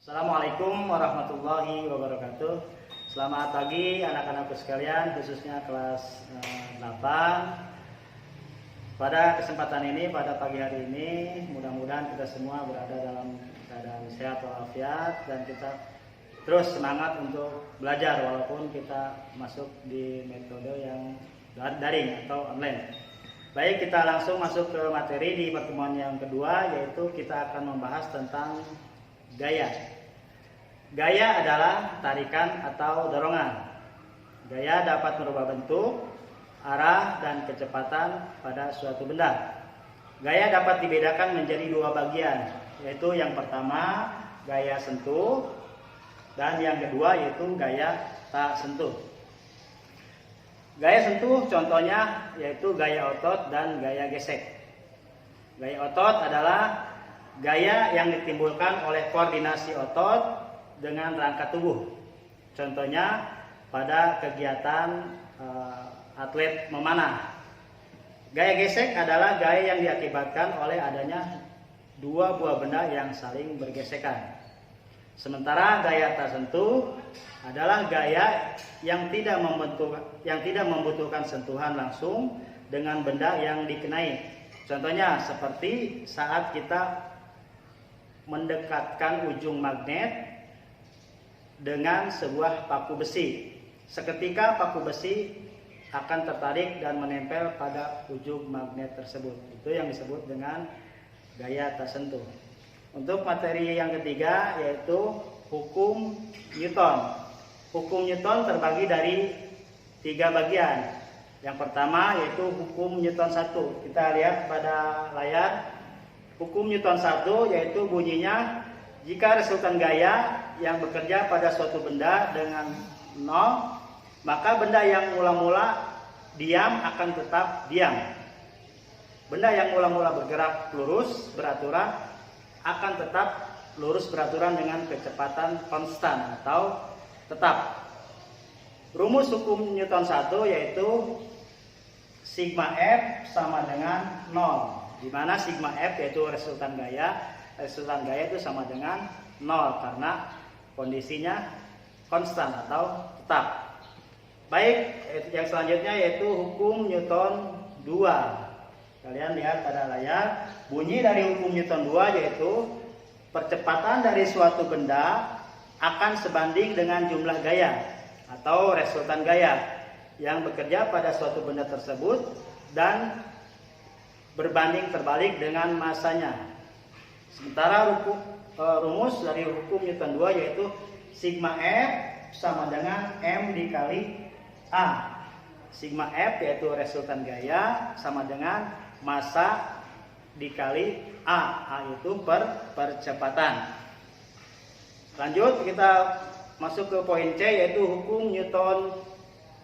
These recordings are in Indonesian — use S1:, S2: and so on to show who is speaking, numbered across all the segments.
S1: Assalamualaikum warahmatullahi wabarakatuh. Selamat pagi anak-anakku sekalian, khususnya kelas 8. Pada kesempatan ini, pada pagi hari ini, mudah-mudahan kita semua berada dalam keadaan sehat walafiat dan kita terus semangat untuk belajar walaupun kita masuk di metode yang daring atau online. Baik, kita langsung masuk ke materi di pertemuan yang kedua, yaitu kita akan membahas tentang gaya. Gaya adalah tarikan atau dorongan. Gaya dapat merubah bentuk, arah, dan kecepatan pada suatu benda. Gaya dapat dibedakan menjadi dua bagian, yaitu yang pertama gaya sentuh dan yang kedua yaitu gaya tak sentuh. Gaya sentuh contohnya yaitu gaya otot dan gaya gesek. Gaya otot adalah gaya yang ditimbulkan oleh koordinasi otot dengan rangka tubuh. Contohnya pada kegiatan atlet memanah. Gaya gesek adalah gaya yang diakibatkan oleh adanya dua buah benda yang saling bergesekan. Sementara gaya tersentuh adalah gaya yang tidak membutuhkan sentuhan langsung dengan benda yang dikenai. Contohnya seperti saat kita mendekatkan ujung magnet dengan sebuah paku besi. Seketika paku besi akan tertarik dan menempel pada ujung magnet tersebut. Itu yang disebut dengan gaya tersentuh. Untuk materi yang ketiga yaitu hukum Newton. Hukum Newton terbagi dari 3 bagian. Yang pertama yaitu hukum Newton 1. Kita lihat pada layar. Hukum Newton 1 yaitu bunyinya jika resultan gaya yang bekerja pada suatu benda dengan 0, maka benda yang mula-mula diam akan tetap diam. Benda yang mula-mula bergerak lurus beraturan akan tetap lurus beraturan dengan kecepatan konstan atau tetap. Rumus hukum Newton 1 yaitu sigma F sama dengan 0, di mana sigma F yaitu resultan gaya itu sama dengan 0 karena kondisinya konstan atau tetap. Baik, yang selanjutnya yaitu hukum Newton 2. Kalian lihat pada layar, bunyi dari hukum Newton 2 yaitu percepatan dari suatu benda akan sebanding dengan jumlah gaya atau resultan gaya yang bekerja pada suatu benda tersebut dan berbanding terbalik dengan masanya. Sementara rumus dari hukum Newton 2 yaitu sigma F sama dengan M dikali A. Sigma F yaitu resultan gaya sama dengan massa dikali A. A itu percepatan. Lanjut kita masuk ke poin C yaitu hukum Newton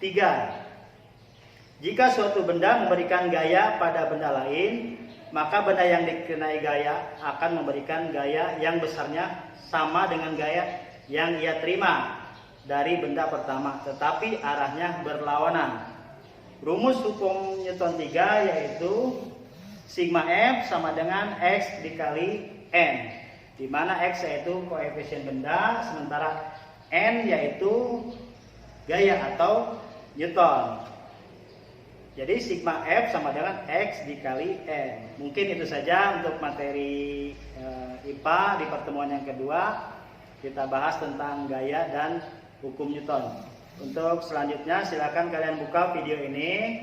S1: 3. Jika suatu benda memberikan gaya pada benda lain, maka benda yang dikenai gaya akan memberikan gaya yang besarnya sama dengan gaya yang ia terima dari benda pertama, tetapi arahnya berlawanan. Rumus hukum Newton 3 yaitu sigma F sama dengan X dikali N, di mana X yaitu koefisien benda, sementara N yaitu gaya atau Newton. Jadi sigma F sama dengan X dikali N. Mungkin itu saja untuk materi IPA di pertemuan yang kedua. Kita bahas tentang gaya dan hukum Newton. Untuk selanjutnya silakan kalian buka video ini.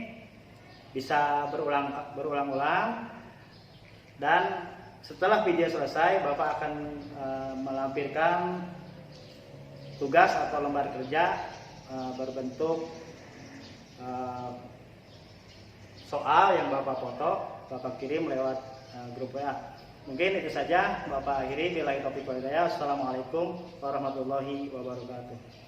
S1: Bisa berulang-ulang. Dan setelah video selesai, Bapak akan melampirkan tugas atau lembar kerja berbentuk soal yang Bapak foto, Bapak kirim lewat grup WA. Mungkin itu saja, Bapak akhiri. Billahi taufiq wal hidayah. Assalamualaikum warahmatullahi wabarakatuh.